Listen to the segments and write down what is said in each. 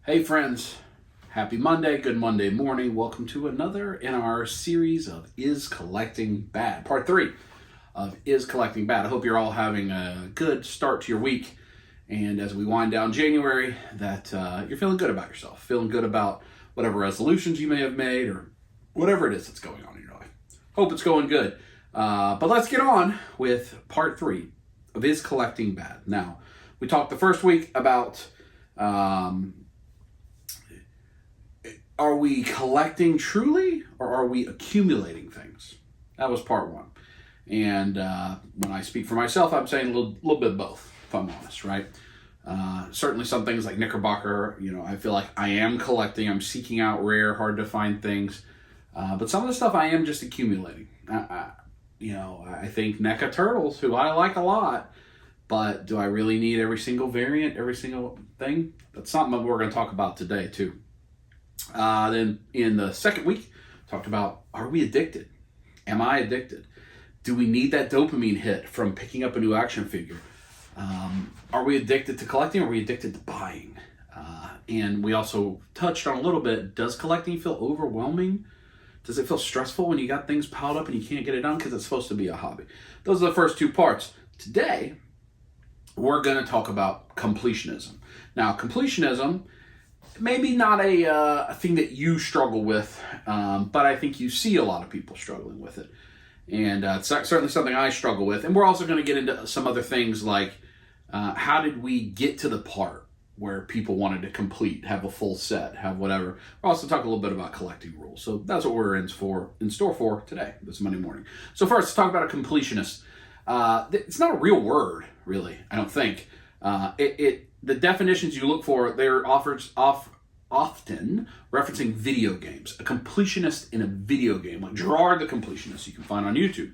Hey friends, happy Monday, good Monday morning. Welcome to another in our series of Is Collecting Bad? Part 3 of Is Collecting Bad? I hope you're all having a good start to your week. And as we wind down January, that you're feeling good about yourself, feeling good about whatever resolutions you may have made or whatever it is that's going on in your life. Hope it's going good. But let's get on with part 3 of Is Collecting Bad? Now, we talked the first week about are we collecting truly, or are we accumulating things? That was part 1. And when I speak for myself, I'm saying a little bit of both, if I'm honest, right? Certainly some things like Knickerbocker, I feel like I am collecting. I'm seeking out rare, hard to find things. But some of the stuff I am just accumulating. I think NECA Turtles, who I like a lot, but do I really need every single variant, every single thing? That's something that we're going to talk about today, too. Then in the second week, talked about, are we addicted? Am I addicted? Do we need that dopamine hit from picking up a new action figure? Are we addicted to collecting, or are we addicted to buying? And we also touched on a little bit, does collecting feel overwhelming? Does it feel stressful when you got things piled up and you can't get it done because it's supposed to be a hobby? Those are the first 2 parts. Today, we're going to talk about completionism. Now, completionism, maybe not a thing that you struggle with, but I think you see a lot of people struggling with it. And it's certainly something I struggle with. And we're also going to get into some other things like how did we get to the part where people wanted to complete, have a full set, have whatever. We'll also talk a little bit about collecting rules. So that's what we're in store for today, this Monday morning. So first, let's talk about a completionist. It's not a real word, really, I don't think. The definitions you look for, they're often referencing video games. A completionist in a video game, like Gerard the Completionist, you can find on YouTube.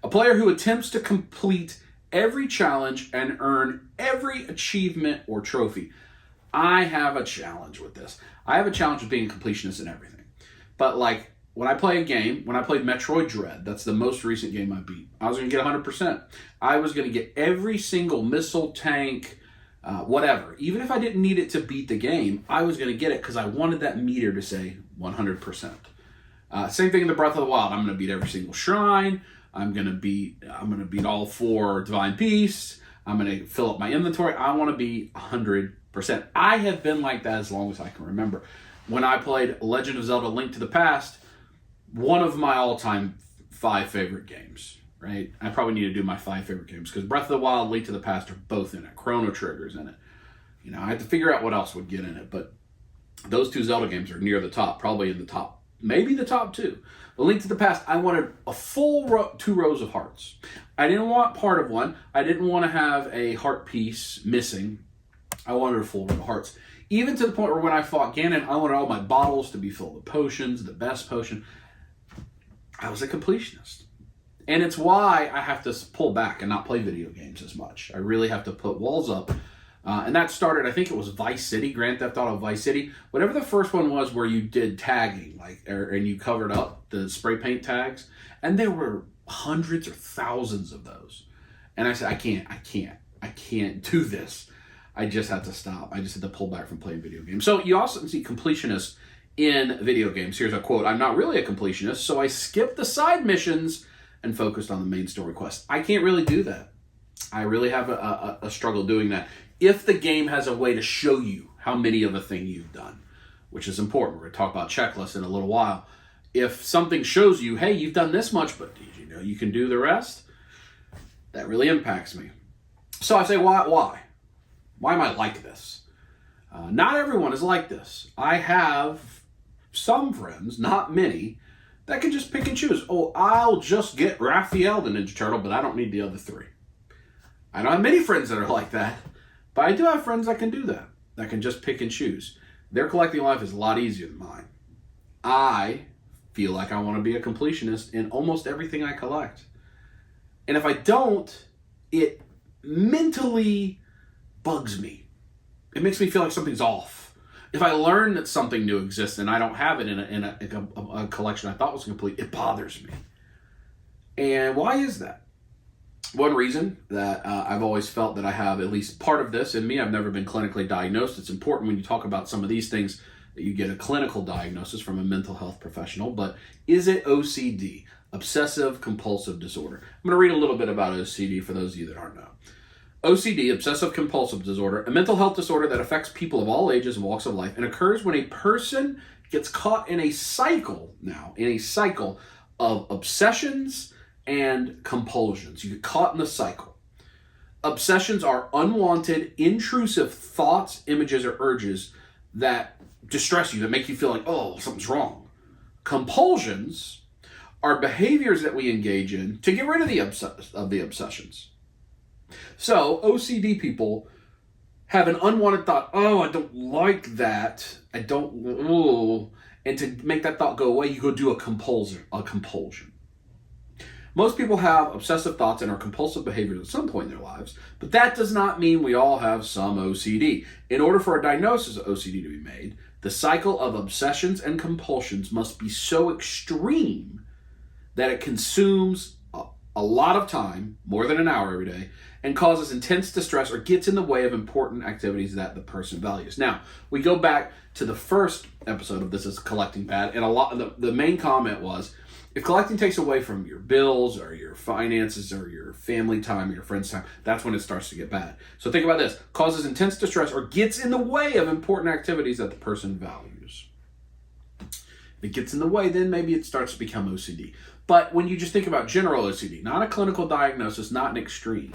A player who attempts to complete every challenge and earn every achievement or trophy. I have a challenge with this. I have a challenge with being a completionist in everything. But like, when I play a game, when I played Metroid Dread, that's the most recent game I beat, I was going to get 100%. I was going to get every single missile, tank, whatever. Even if I didn't need it to beat the game, I was going to get it because I wanted that meter to say 100%. Same thing in the Breath of the Wild. I'm going to beat every single shrine. I'm going to beat all 4 divine beasts. I'm going to fill up my inventory. I want to be 100%. I have been like that as long as I can remember. When I played Legend of Zelda: Link to the Past, one of my all-time 5 favorite games, right? I probably need to do my 5 favorite games because Breath of the Wild, Link to the Past are both in it. Chrono Trigger's in it. I had to figure out what else would get in it, but those 2 Zelda games are near the top, probably in the top, maybe the top 2. The Link to the Past, I wanted a full 2 rows of hearts. I didn't want part of one. I didn't want to have a heart piece missing. I wanted a full row of hearts. Even to the point where when I fought Ganon, I wanted all my bottles to be filled with potions, the best potion. I was a completionist. And it's why I have to pull back and not play video games as much. I really have to put walls up. And that started, I think it was Vice City, Grand Theft Auto Vice City. Whatever the first one was where you did tagging, and you covered up the spray paint tags. And there were hundreds or thousands of those. And I said, I can't do this. I just had to stop. I just had to pull back from playing video games. So you also see completionists in video games. Here's a quote. I'm not really a completionist, so I skipped the side missions and focused on the main story quest. I can't really do that. I really have a struggle doing that. If the game has a way to show you how many of a thing you've done, which is important. We're going to talk about checklists in a little while. If something shows you, hey, you've done this much, but did you know you can do the rest? That really impacts me. So I say, why? Why am I like this? Not everyone is like this. I have some friends, not many, that can just pick and choose. Oh, I'll just get Raphael the Ninja Turtle, but I don't need the other 3. I don't have many friends that are like that, but I do have friends that can do that can just pick and choose. Their collecting life is a lot easier than mine. I feel like I want to be a completionist in almost everything I collect. And if I don't, it mentally bugs me. It makes me feel like something's off. If I learn that something new exists and I don't have it in a collection I thought was complete, it bothers me. And why is that? One reason that I've always felt that I have at least part of this in me, I've never been clinically diagnosed. It's important when you talk about some of these things that you get a clinical diagnosis from a mental health professional, but is it OCD, obsessive compulsive disorder? I'm going to read a little bit about OCD for those of you that aren't know. OCD, obsessive compulsive disorder, a mental health disorder that affects people of all ages and walks of life and occurs when a person gets caught in a cycle of obsessions and compulsions. You get caught in the cycle. Obsessions are unwanted, intrusive thoughts, images, or urges that distress you, that make you feel like, oh, something's wrong. Compulsions are behaviors that we engage in to get rid of the obsessions. So OCD people have an unwanted thought, oh, I don't like that. And to make that thought go away, you go do a compulsion. Most people have obsessive thoughts and are compulsive behaviors at some point in their lives, but that does not mean we all have some OCD. In order for a diagnosis of OCD to be made, the cycle of obsessions and compulsions must be so extreme that it consumes a lot of time, more than an hour every day, and causes intense distress or gets in the way of important activities that the person values. Now, we go back to the first episode of This Is Collecting Bad, and the main comment was, if collecting takes away from your bills or your finances or your family time or your friends' time, that's when it starts to get bad. So think about this. Causes intense distress or gets in the way of important activities that the person values. If it gets in the way, then maybe it starts to become OCD. But when you just think about general OCD, not a clinical diagnosis, not an extreme,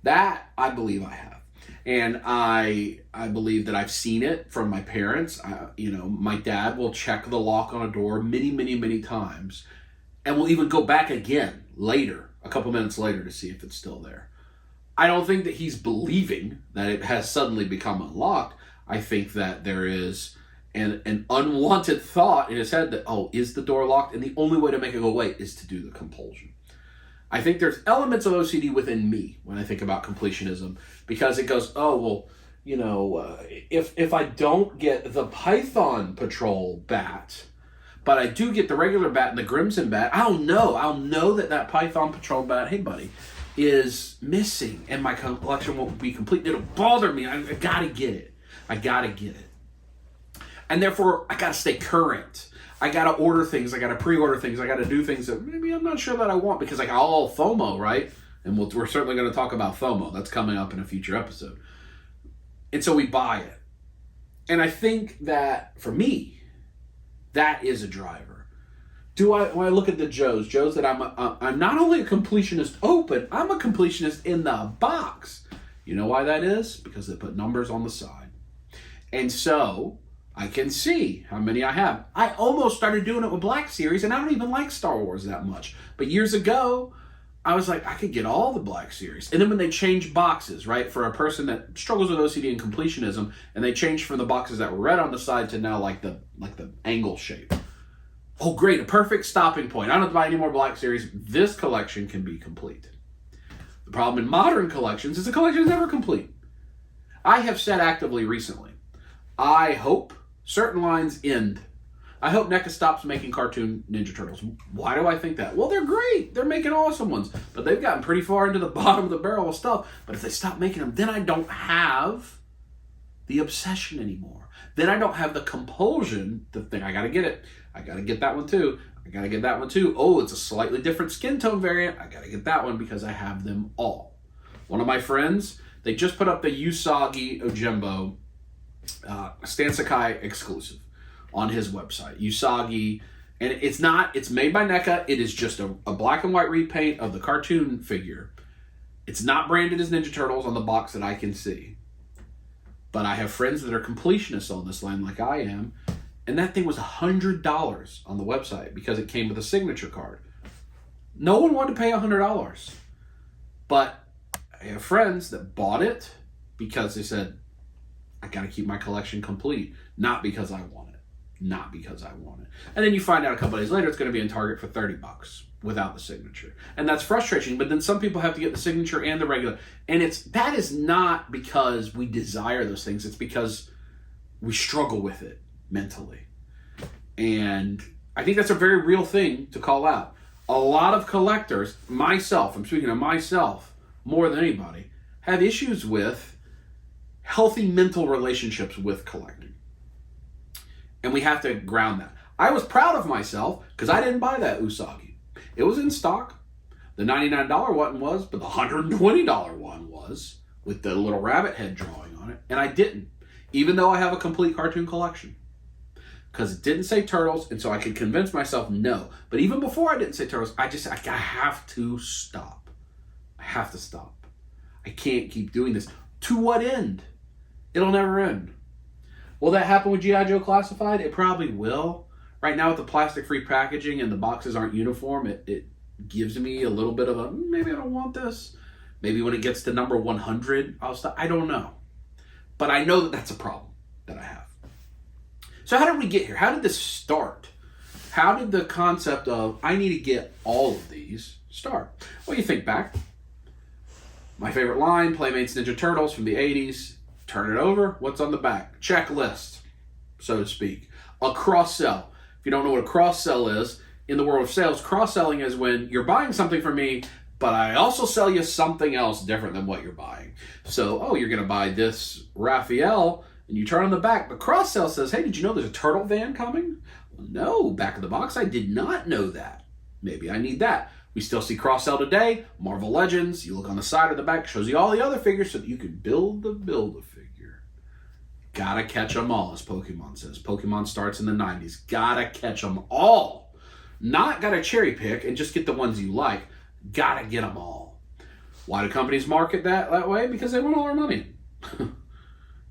that I believe I have. And I believe that I've seen it from my parents. My dad will check the lock on a door many, many, many times. And will even go back again later, a couple minutes later, to see if it's still there. I don't think that he's believing that it has suddenly become unlocked. I think that there is an unwanted thought in his head that, oh, is the door locked? And the only way to make it go away is to do the compulsion. I think there's elements of OCD within me when I think about completionism, because it goes, oh, well, if I don't get the Python Patrol bat, but I do get the regular bat and the Grimson bat, I'll know that Python Patrol bat, hey buddy, is missing and my collection won't be complete. It'll bother me. I gotta get it. And therefore, I gotta stay current. I got to order things. I got to pre-order things. I got to do things that maybe I'm not sure that I want because FOMO, right? And we're certainly going to talk about FOMO. That's coming up in a future episode. And so we buy it. And I think that, for me, that is a driver. When I look at the Joes that I'm not only a completionist open, I'm a completionist in the box. You know why that is? Because they put numbers on the side. And so I can see how many I have. I almost started doing it with Black Series, and I don't even like Star Wars that much. But years ago, I was like, I could get all the Black Series. And then when they changed boxes, right, for a person that struggles with OCD and completionism, and they changed from the boxes that were red on the side to now like the angle shape. Oh, great, a perfect stopping point. I don't have to buy any more Black Series. This collection can be complete. The problem in modern collections is the collection is never complete. I have said actively recently, I hope certain lines end. I hope NECA stops making cartoon Ninja Turtles. Why do I think that? Well, they're great. They're making awesome ones. But they've gotten pretty far into the bottom of the barrel of stuff. But if they stop making them, then I don't have the obsession anymore. Then I don't have the compulsion to think, I got to get it. I got to get that one too. I got to get that one too. Oh, it's a slightly different skin tone variant. I got to get that one because I have them all. One of my friends, they just put up the Usagi Ojimbo Stan Sakai exclusive on his website. Usagi, and it's made by NECA. It is just a black and white repaint of the cartoon figure. It's not branded as Ninja Turtles on the box that I can see. But I have friends that are completionists on this line like I am, and that thing was $100 on the website because it came with a signature card. No one wanted to pay $100. But I have friends that bought it because they said, I got to keep my collection complete. Not because I want it. And then you find out a couple days later it's going to be in Target for $30 without the signature. And that's frustrating, but then some people have to get the signature and the regular. And that is not because we desire those things. It's because we struggle with it mentally. And I think that's a very real thing to call out. A lot of collectors, myself, I'm speaking of myself more than anybody, have issues with healthy mental relationships with collecting. And we have to ground that. I was proud of myself because I didn't buy that Usagi. It was in stock. The $99 one was, but the $120 one was, with the little rabbit head drawing on it. And I didn't, even though I have a complete cartoon collection. Because it didn't say turtles, and so I could convince myself no. But even before I didn't say turtles, I have to stop. I have to stop. I can't keep doing this. To what end? It'll never end. Will that happen with G.I. Joe Classified? It probably will. Right now with the plastic-free packaging and the boxes aren't uniform, it gives me a little bit of a, maybe I don't want this. Maybe when it gets to number 100, I'll stop. I don't know. But I know that that's a problem that I have. So how did we get here? How did this start? How did the concept of, I need to get all of these start? Well, you think back. My favorite line, Playmates Ninja Turtles from the 80s. Turn it over. What's on the back? Checklist, so to speak. A cross-sell. If you don't know what a cross-sell is, in the world of sales, cross-selling is when you're buying something from me, but I also sell you something else different than what you're buying. So, you're going to buy this Raphael, and you turn on the back. The cross-sell says, hey, did you know there's a turtle van coming? Well, no, back of the box, I did not know that. Maybe I need that. We still see cross-sell today. Marvel Legends, you look on the side or the back, shows you all the other figures so that you can Build-A-Figure. Gotta catch them all, as Pokemon says. Pokemon starts in the 90s. Gotta catch them all. Not gotta cherry pick and just get the ones you like. Gotta get them all. Why do companies market that way? Because they want all our money.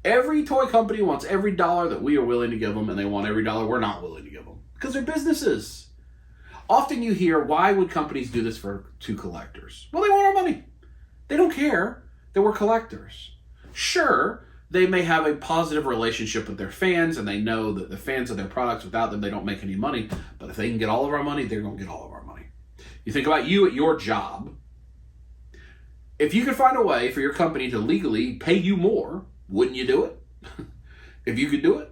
Every toy company wants every dollar that we are willing to give them, and they want every dollar we're not willing to give them. Because they're businesses. Often you hear, why would companies do this to collectors? Well, they want our money. They don't care that we're collectors. Sure, they may have a positive relationship with their fans, and they know that the fans of their products, without them, they don't make any money. But if they can get all of our money, they're going to get all of our money. You think about you at your job. If you could find a way for your company to legally pay you more, wouldn't you do it? If you could do it?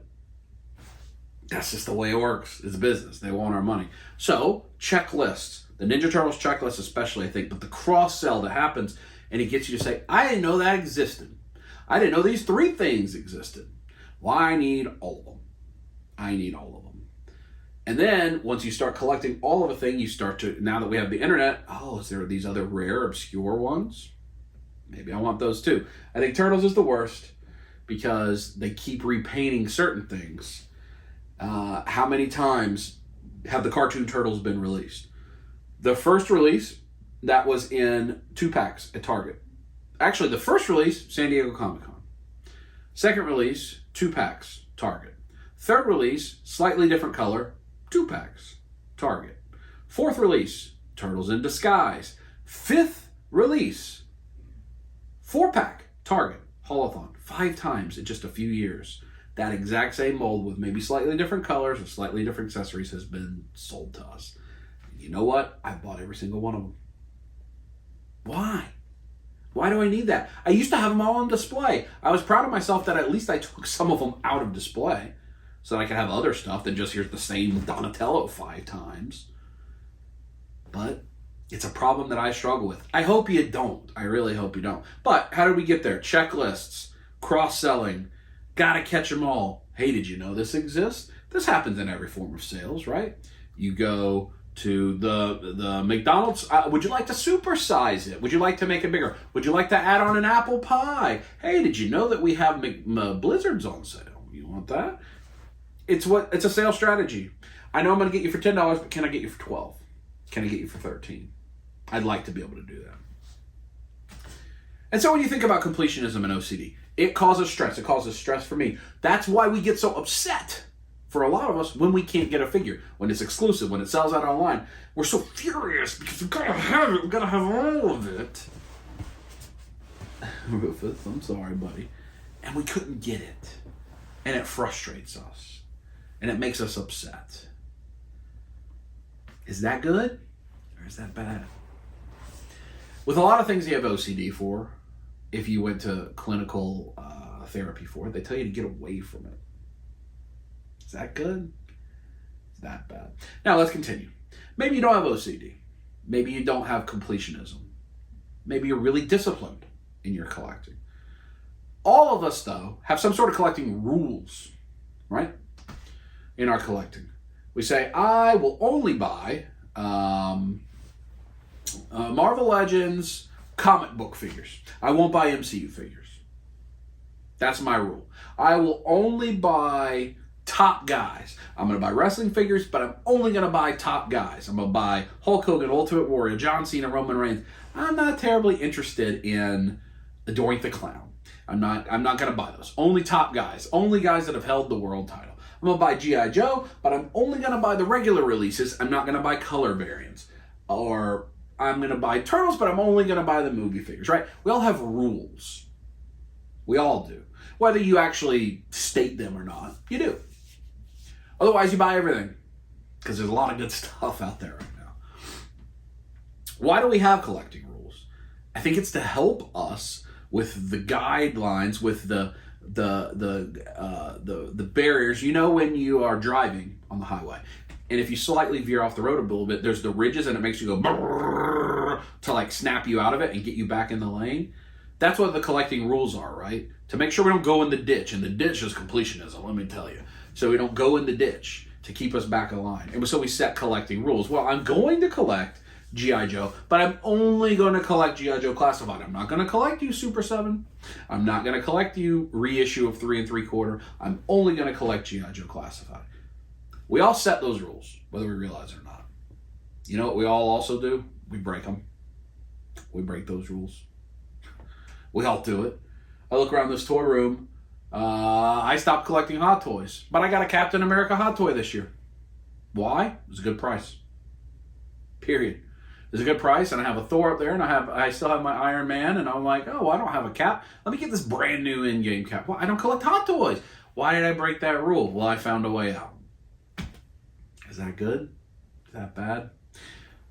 That's just the way it works. It's business. They want our money. So, checklists. The Ninja Turtles checklist especially, I think, but the cross-sell that happens, and it gets you to say, I didn't know that existed. I didn't know these 3 things existed. Well, I need all of them. I need all of them. And then, once you start collecting all of a thing, you start to, now that we have the internet, is there these other rare, obscure ones? Maybe I want those too. I think Turtles is the worst because they keep repainting certain things. How many times have the cartoon Turtles been released? The first release, that was in 2 packs at Target. Actually, the first release, San Diego Comic-Con. Second release, 2 packs, Target. Third release, slightly different color, 2 packs, Target. Fourth release, Turtles in Disguise. Fifth release, 4-pack, Target, Haulathon. 5 times in just a few years. That exact same mold with maybe slightly different colors or slightly different accessories has been sold to us. And you know what? I bought every single one of them. Why? Why do I need that? I used to have them all on display. I was proud of myself that at least I took some of them out of display so that I could have other stuff than just here's the same Donatello 5 times. But it's a problem that I struggle with. I hope you don't. I really hope you don't. But how did we get there? Checklists, cross-selling, gotta catch them all. Hey, did you know this exists? This happens in every form of sales, right? You go to the McDonald's. Would you like to supersize it? Would you like to make it bigger? Would you like to add on an apple pie? Hey, did you know that we have Blizzards on sale? You want that? It's a sales strategy. I know I'm going to get you for $10, but can I get you for $12? Can I get you for $13? I'd like to be able to do that. And so when you think about completionism and OCD, it causes stress. It causes stress for me. That's why we get so upset for a lot of us when we can't get a figure, when it's exclusive, when it sells out online. We're so furious because we've got to have it. We've got to have all of it. Rufus, I'm sorry, buddy. And we couldn't get it. And it frustrates us. And it makes us upset. Is that good? Or is that bad? With a lot of things you have OCD for, if you went to clinical therapy for it, they tell you to get away from it. Is that good? Is that bad? Now let's continue. Maybe you don't have OCD. Maybe you don't have completionism. Maybe you're really disciplined in your collecting. All of us, though, have some sort of collecting rules, right? In our collecting. We say, I will only buy Marvel Legends comic book figures. I won't buy MCU figures. That's my rule. I will only buy top guys. I'm going to buy wrestling figures, but I'm only going to buy top guys. I'm going to buy Hulk Hogan, Ultimate Warrior, John Cena, Roman Reigns. I'm not terribly interested in Doink the Clown. I'm not going to buy those. Only top guys. Only guys that have held the world title. I'm going to buy G.I. Joe, but I'm only going to buy the regular releases. I'm not going to buy color variants. Or I'm going to buy Turtles, but I'm only going to buy the movie figures, right? We all have rules. We all do. Whether you actually state them or not, you do. Otherwise, you buy everything. Because there's a lot of good stuff out there right now. Why do we have collecting rules? I think it's to help us with the guidelines, with the barriers. You know, when you are driving on the highway, and if you slightly veer off the road a little bit, there's the ridges, and it makes you go brrr, to like snap you out of it and get you back in the lane. That's what the collecting rules are, right? To make sure we don't go in the ditch, and the ditch is completionism, let me tell you. So we don't go in the ditch to keep us back in line. And so we set collecting rules. Well, I'm going to collect G.I. Joe, but I'm only going to collect G.I. Joe Classified. I'm not going to collect you Super 7. I'm not going to collect you reissue of 3 3/4. I'm only going to collect G.I. Joe Classified. We all set those rules, whether we realize it or not. You know what we all also do? We break them. We break those rules. We all do it. I look around this toy room. I stopped collecting Hot Toys, but I got a Captain America Hot Toy this year. Why? It was a good price. Period. It was a good price, and I have a Thor up there, and I still have my Iron Man, and I'm like, oh, I don't have a cap. Let me get this brand new in-game cap. Well, I don't collect Hot Toys. Why did I break that rule? Well, I found a way out. Is that good? Is that bad?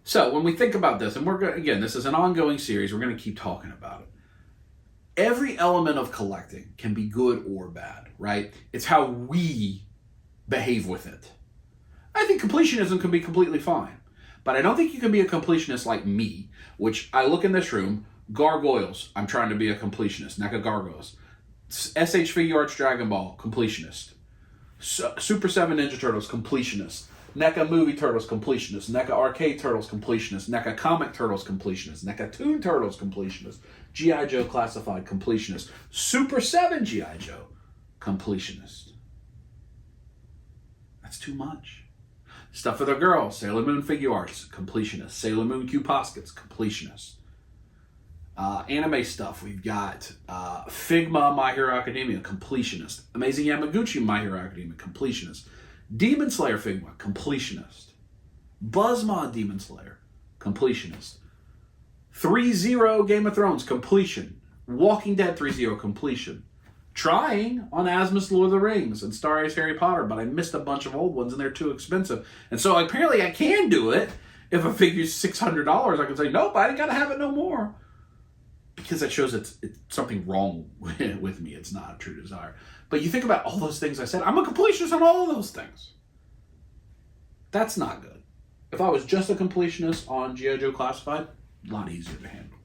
So when we think about this, and we're going again, this is an ongoing series. We're going to keep talking about it. Every element of collecting can be good or bad, right? It's how we behave with it. I think completionism can be completely fine, but I don't think you can be a completionist like me, which I look in this room, gargoyles, I'm trying to be a completionist, NECA gargoyles. SH Figure Arts Dragon Ball, completionist. Super 7 Ninja Turtles, completionist. NECA Movie Turtles, completionist. NECA Arcade Turtles, completionist. NECA Comic Turtles, completionist. NECA Toon Turtles, completionist. G.I. Joe Classified, completionist. Super 7 G.I. Joe, completionist. That's too much. Stuff for the girls, Sailor Moon Figure Arts, completionist. Sailor Moon Q Poskets, completionist. Anime stuff, we've got Figma My Hero Academia, completionist. Amazing Yamaguchi My Hero Academia, completionist. Demon Slayer Figma, completionist. Buzzmod Demon Slayer, completionist. 3-0 Game of Thrones, completion. Walking Dead 3-0, completion. Trying on Asmus Lord of the Rings and Star Ace Harry Potter, but I missed a bunch of old ones and they're too expensive. And so apparently I can do it. If a figure's $600, I can say, nope, I ain't got to have it no more. Because that shows it's something wrong with me. It's not a true desire. But you think about all those things I said. I'm a completionist on all of those things. That's not good. If I was just a completionist on G.I. Joe Classified, a lot easier to handle.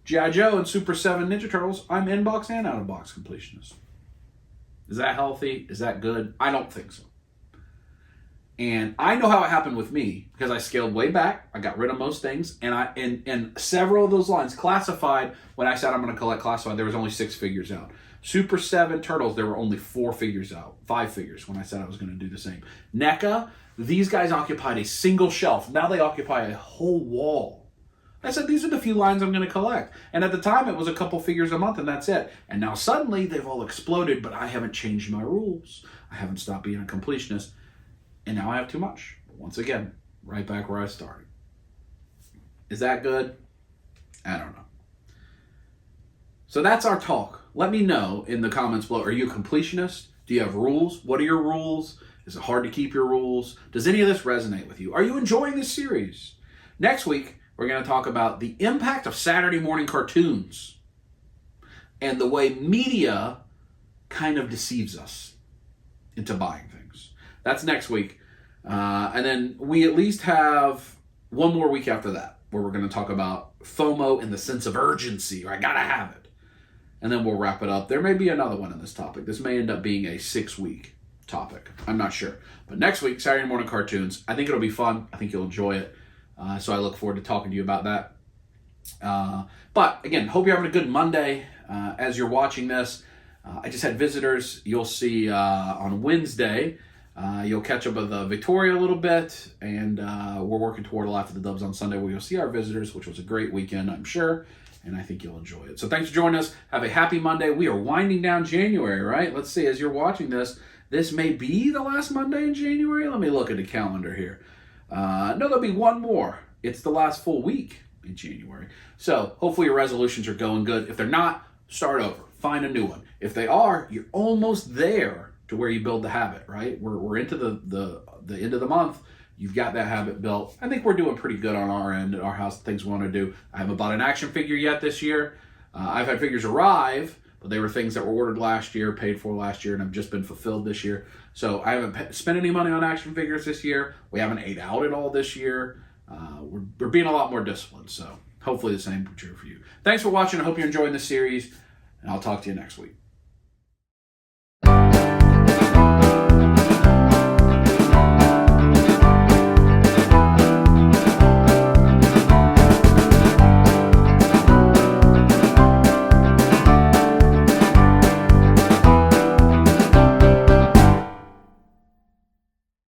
G.I. Joe and Super 7 Ninja Turtles, I'm in-box and out-of-box completionist. Is that healthy? Is that good? I don't think so. And I know how it happened with me because I scaled way back. I got rid of most things. And several of those lines, Classified, when I said I'm going to collect Classified, there was only 6 figures out. Super 7 Turtles, there were only 4 figures out. 5 figures when I said I was going to do the same. NECA, these guys occupied a single shelf. Now they occupy a whole wall. I said, these are the few lines I'm going to collect. And at the time, it was a couple figures a month, and that's it. And now suddenly, they've all exploded, but I haven't changed my rules. I haven't stopped being a completionist. And now I have too much. Once again, right back where I started. Is that good? I don't know. So that's our talk. Let me know in the comments below. Are you a completionist? Do you have rules? What are your rules? Is it hard to keep your rules? Does any of this resonate with you? Are you enjoying this series? Next week, we're going to talk about the impact of Saturday morning cartoons and the way media kind of deceives us into buying things. That's next week. And then we at least have one more week after that, where we're going to talk about FOMO in the sense of urgency, or I got to have it. And then we'll wrap it up. There may be another one in this topic. This may end up being a 6-week topic. I'm not sure. But next week, Saturday morning cartoons. I think it'll be fun. I think you'll enjoy it. So I look forward to talking to you about that. But again, hope you're having a good Monday as you're watching this. I just had visitors. You'll see on Wednesday, you'll catch up with Victoria a little bit, and we're working toward a Life of the Dubs on Sunday, where you'll see our visitors, which was a great weekend, I'm sure, and I think you'll enjoy it. So thanks for joining us. Have a happy Monday. We are winding down January, right? Let's see, as you're watching this, this may be the last Monday in January. Let me look at the calendar here. No, there'll be one more. It's the last full week in January. So hopefully your resolutions are going good. If they're not, start over. Find a new one. If they are, you're almost there to where you build the habit, right? We're into the end of the month. You've got that habit built. I think we're doing pretty good on our end at our house, things we want to do. I haven't bought an action figure yet this year. I've had figures arrive, but they were things that were ordered last year, paid for last year, and have just been fulfilled this year. So I haven't spent any money on action figures this year. We haven't ate out at all this year. We're being a lot more disciplined, so hopefully the same true for you. Thanks for watching. I hope you're enjoying this series, and I'll talk to you next week.